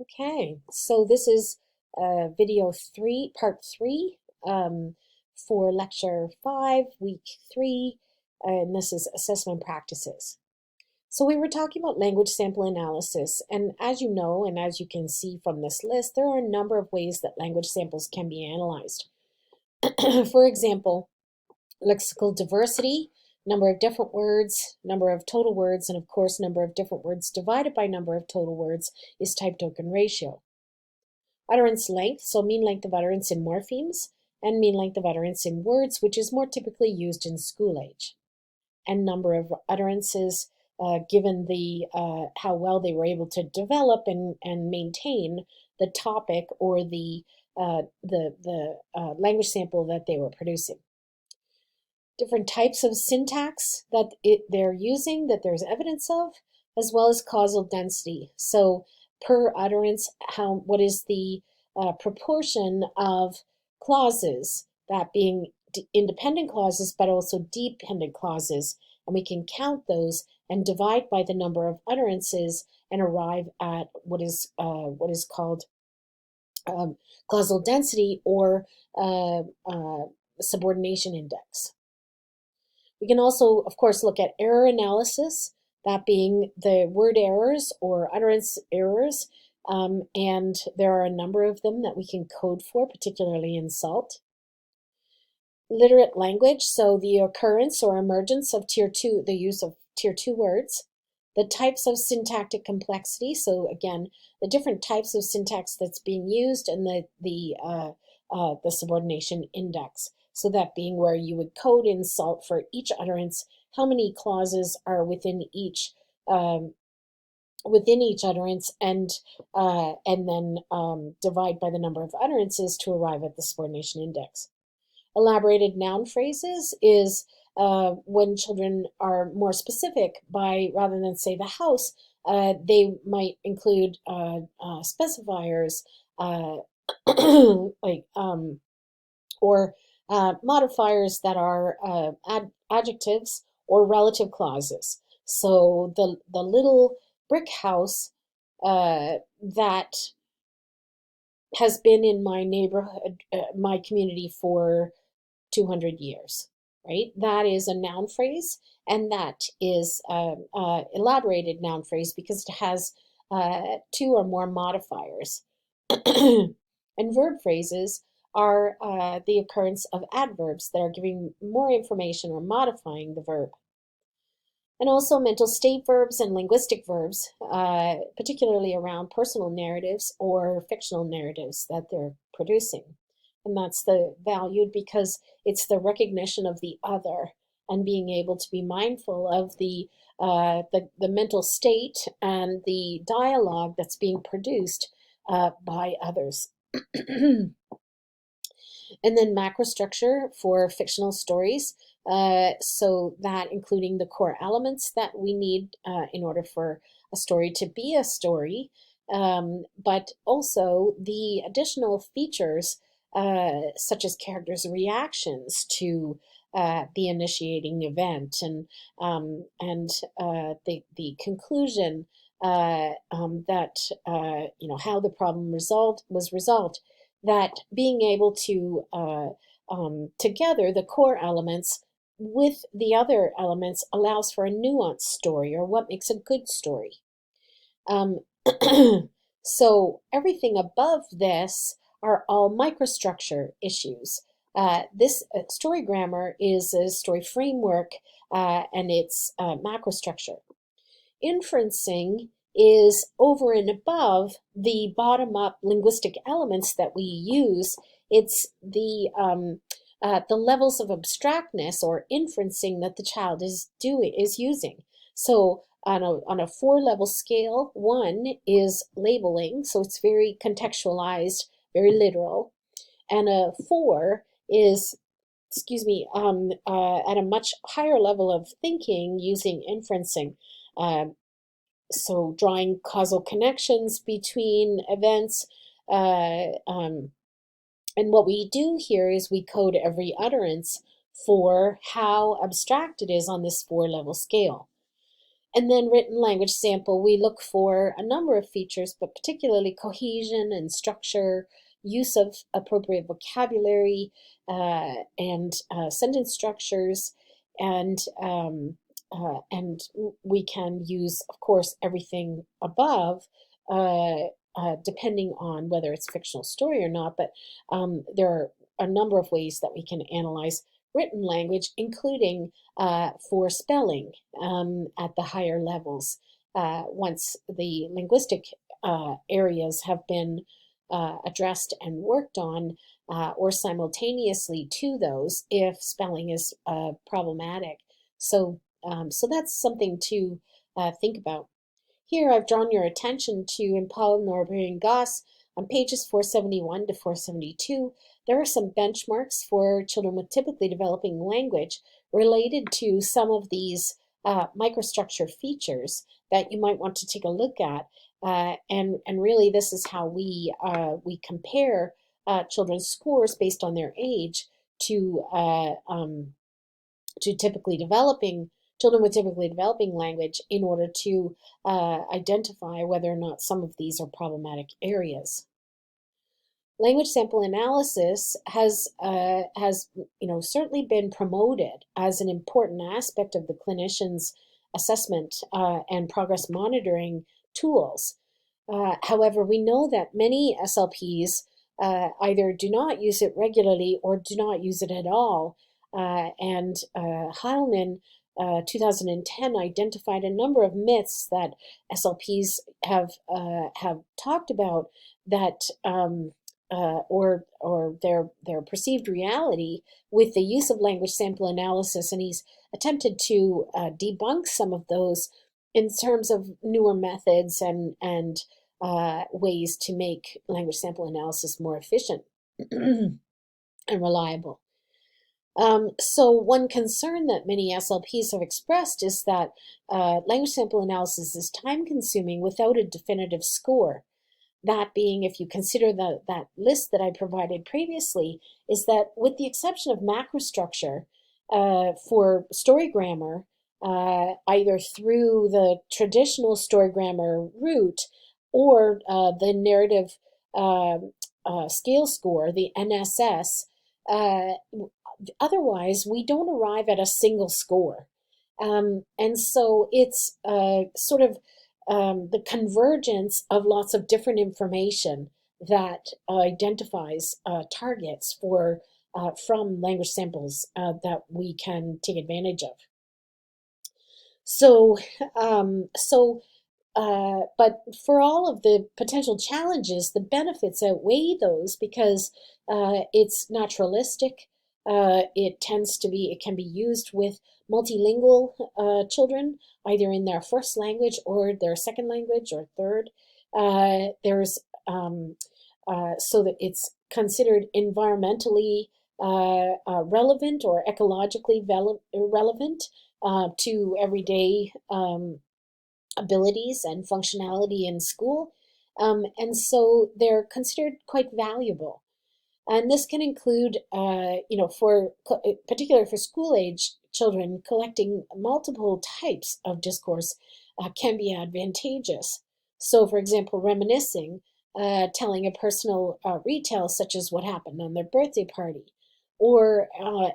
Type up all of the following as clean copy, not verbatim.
Okay, so this is part three, for lecture 5, week 3, and this is assessment practices. So we were talking about language sample analysis, and as you know, and as you can see from this list, there are a number of ways that language samples can be analyzed. For example, lexical diversity, number of different words, number of total words, and of course, number of different words divided by number of total words is type token ratio. Utterance length, so mean length of utterance in morphemes, and mean length of utterance in words, which is more typically used in school age. And number of utterances given the how well they were able to develop and maintain the topic or the language sample that they were producing. Different types of syntax that they're using that there's evidence of, as well as causal density. So per utterance, what is the proportion of clauses, that being independent clauses, but also dependent clauses, and we can count those and divide by the number of utterances and arrive at what is called causal density or subordination index. We can also, of course, look at error analysis, that being the word errors or utterance errors, and there are a number of them that we can code for, particularly in SALT. Literate language, so the occurrence or emergence of tier 2, the use of tier 2 words. The types of syntactic complexity, so again, the different types of syntax that's being used, and the subordination index. So that being where you would code in SALT for each utterance, how many clauses are within each utterance, and then divide by the number of utterances to arrive at the subordination index. Elaborated noun phrases is when children are more specific by, rather than say the house, they might include specifiers like or modifiers that are adjectives or relative clauses. So the little brick house that has been in my neighborhood, my community for 200 years, right? That is a noun phrase, and that is elaborated noun phrase because it has 2 or more modifiers. And verb phrases are the occurrence of adverbs that are giving more information or modifying the verb. And also mental state verbs and linguistic verbs, particularly around personal narratives or fictional narratives that they're producing. And that's the valued because it's the recognition of the other and being able to be mindful of the mental state and the dialogue that's being produced by others. And then macrostructure for fictional stories. So that including the core elements that we need in order for a story to be a story, but also the additional features such as characters' reactions to the initiating event and the conclusion that how the problem was resolved, that being able to together the core elements with the other elements allows for a nuanced story, or what makes a good story. Um, so everything above this are all microstructure issues. This story grammar is a story framework, and it's macrostructure. Inferencing is over and above the bottom-up linguistic elements that we use. It's the levels of abstractness or inferencing that the child is using. So on a 4-level scale, 1 is labeling, so it's very contextualized, very literal, and a 4 is at a much higher level of thinking using inferencing. So drawing causal connections between events. And what we do here is we code every utterance for how abstract it is on this 4-level scale. And then written language sample, we look for a number of features, but particularly cohesion and structure, use of appropriate vocabulary, and sentence structures, and and we can use, of course, everything above, depending on whether it's fictional story or not. But there are a number of ways that we can analyze written language, including for spelling at the higher levels. Once the linguistic areas have been addressed and worked on, or simultaneously to those if spelling is problematic. So that's something to think about. Here I've drawn your attention to in Paul, Norbury, and Goss on pages 471 to 472. There are some benchmarks for children with typically developing language related to some of these microstructure features that you might want to take a look at. And really, this is how we compare children's scores based on their age to typically developing children with typically developing language in order to identify whether or not some of these are problematic areas. Language sample analysis has certainly been promoted as an important aspect of the clinician's assessment and progress monitoring tools. However, we know that many SLPs either do not use it regularly or do not use it at all. And Heilman, 2010, identified a number of myths that SLPs have talked about that or their perceived reality with the use of language sample analysis, and he's attempted to debunk some of those in terms of newer methods and ways to make language sample analysis more efficient and reliable. So one concern that many SLPs have expressed is that language sample analysis is time-consuming without a definitive score. That being, if you consider that list that I provided previously, is that with the exception of macrostructure for story grammar, either through the traditional story grammar route or the narrative scale score, the NSS, otherwise we don't arrive at a single score. And so it's sort of the convergence of lots of different information that identifies targets for from language samples that we can take advantage of. So, but for all of the potential challenges, the benefits outweigh those because it's naturalistic. It can be used with multilingual children, either in their first language or their second language or third. So that it's considered environmentally relevant or ecologically relevant to everyday abilities and functionality in school. And so they're considered quite valuable. And this can include, particularly for school age children, collecting multiple types of discourse can be advantageous. So, for example, reminiscing, telling a personal retell, such as what happened on their birthday party, or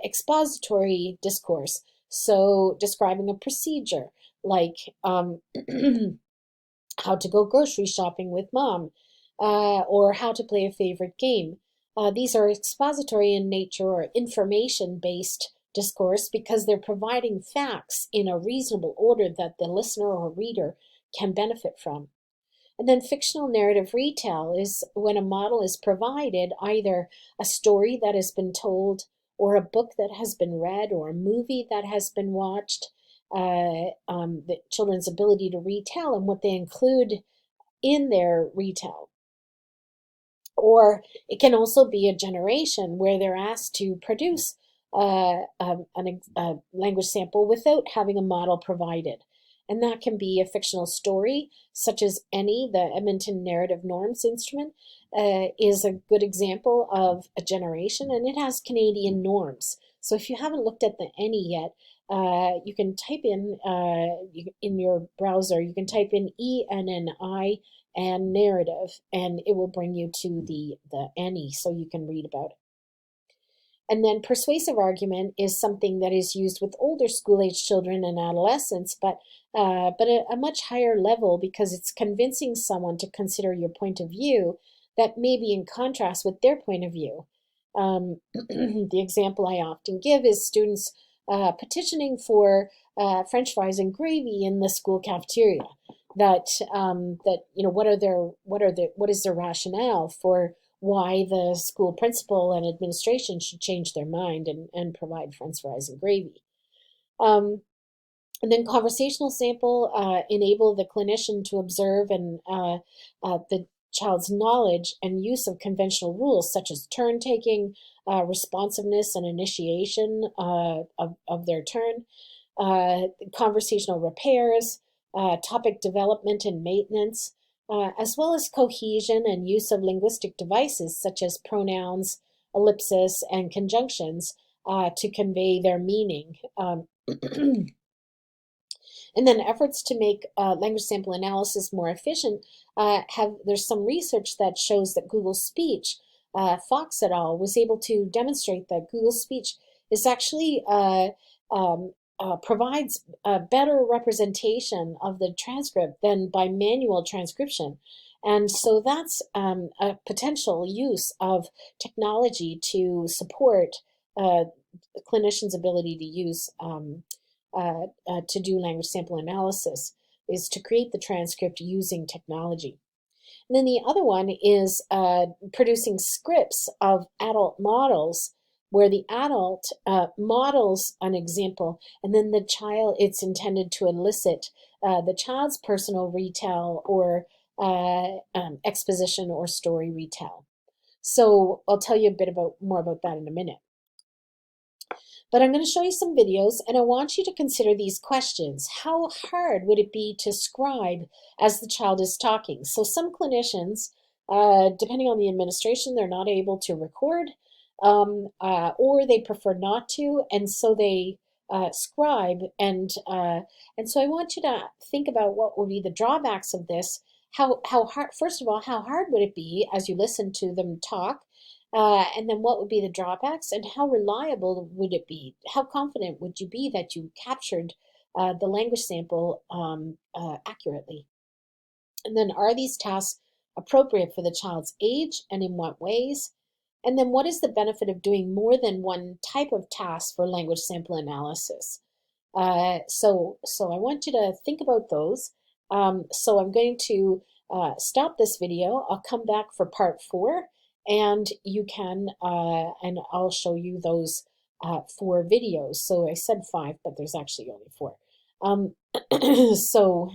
expository discourse, so describing a procedure like how to go grocery shopping with mom, or how to play a favorite game. These are expository in nature or information-based discourse because they're providing facts in a reasonable order that the listener or reader can benefit from. And then fictional narrative retell is when a model is provided, either a story that has been told, or a book that has been read, or a movie that has been watched. The children's ability to retell and what they include in their retell. Or it can also be a generation where they're asked to produce a language sample without having a model provided. And that can be a fictional story, such as ENnie, the Edmonton Narrative Norms Instrument, is a good example of a generation, and it has Canadian norms. So if you haven't looked at the ENnie yet, you can type in your browser, you can type in ENNI and narrative, and it will bring you to the NE so you can read about it. And then persuasive argument is something that is used with older school-age children and adolescents, but a much higher level because it's convincing someone to consider your point of view that may be in contrast with their point of view. The example I often give is students petitioning for French fries and gravy in the school cafeteria. That what is their rationale for why the school principal and administration should change their mind and provide French fries and gravy. Um, and then conversational sample enable the clinician to observe the child's knowledge and use of conventional rules such as turn taking, responsiveness and initiation of their turn, conversational repairs, topic development and maintenance, as well as cohesion and use of linguistic devices such as pronouns, ellipsis, and conjunctions to convey their meaning. And then efforts to make language sample analysis more efficient there's some research that shows that Google Speech, Fox et al. Was able to demonstrate that Google Speech is actually provides a better representation of the transcript than by manual transcription. And so that's a potential use of technology to support clinicians' ability to use to do language sample analysis, is to create the transcript using technology. And then the other one is producing scripts of adult models where the adult models an example and then the child, it's intended to elicit the child's personal retell or exposition or story retell. So I'll tell you a bit more about that in a minute. But I'm going to show you some videos, and I want you to consider these questions. How hard would it be to scribe as the child is talking? So some clinicians, depending on the administration, they're not able to record, or they prefer not to, and so they scribe. And so I want you to think about what would be the drawbacks of this. How hard? First of all, how hard would it be as you listen to them talk? And then what would be the drawbacks and how reliable would it be? How confident would you be that you captured the language sample accurately? And then are these tasks appropriate for the child's age and in what ways? And then what is the benefit of doing more than one type of task for language sample analysis? So I want you to think about those. So I'm going to stop this video. I'll come back for part 4, and you can, and I'll show you those 4 videos. So I said 5, but there's actually only 4. So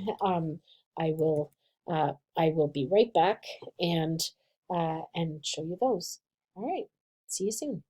I will be right back and show you those. All right, see you soon.